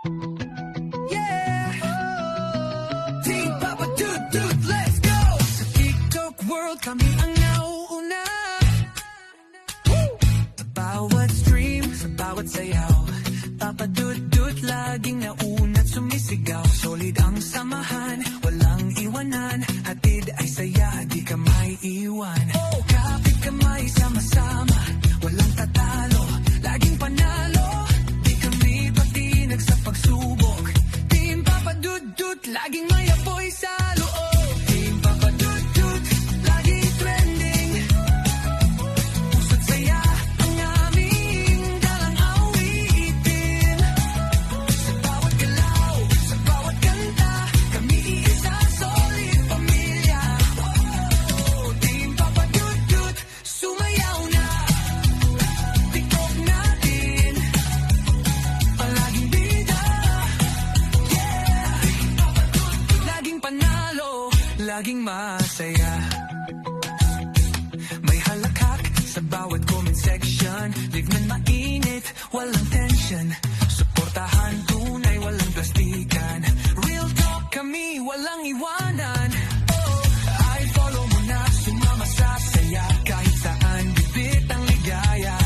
Yeah! Team Papa Dude Dude, let's go! Sa TikTok world, kami ang nauuna. Sa bawat stream, sa bawat sayaw, Papa Dude Dude laging nauna't sumisigaw. Solid ang samahan, walang iwanan. Hatid ay saya, di ka may iwan. Kapit kamay, sama-sama, walang tatalo, laging panalo. Di kami patinag sa pagsubok. Team Papa Dude Dude, laging may apoy sa loob. Team Papa Dude Dude, laging trending. Puso't saya ang aming dalang awitin. Sa bawat galaw, sa bawat kanta, kami iisa, solid pamilya. Team Papa Dude Dude, sumayaw na. TikTok natin, palaging bida. Laging panalo, laging masaya. May halakhak sa bawat comment section. Live na mainit, walang tension. Suportahan tunay, walang plastikan. Real talk kami, walang iwanan. I follow mo na, sumama sa saya. Kahit saan, bibit ang ligaya.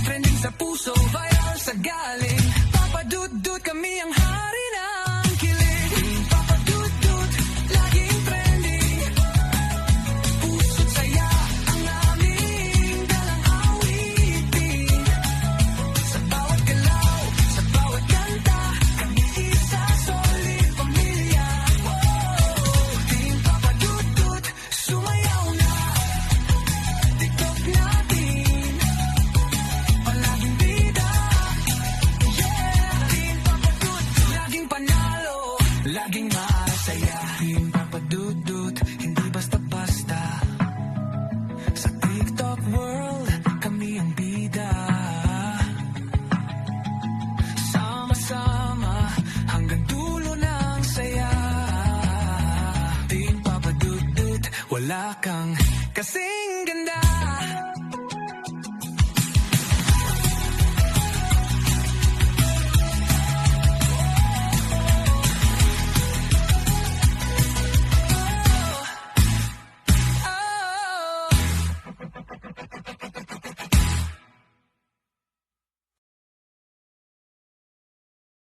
Trending sa puso, viral sa galing. Papa Dude Dude, kami ang hari ng kilig. Papa Dude Dude, laging trending. Puso't saya ang aming dalang awitin. Sa bawat galaw, sa bawat kanta, kami isa, solid pamilya. Team Papa Dude Dude, sumayaw na. TikTok natin, palaging bida. Team Papa Dude, laging panalo, laging masaya. Team Papa Dude Dude, hindi basta-basta. Sa TikTok world, kami ang bida. Sama-sama, hanggang dulo ng saya. Team Papa Dude Dude, wala kang kasing ganda.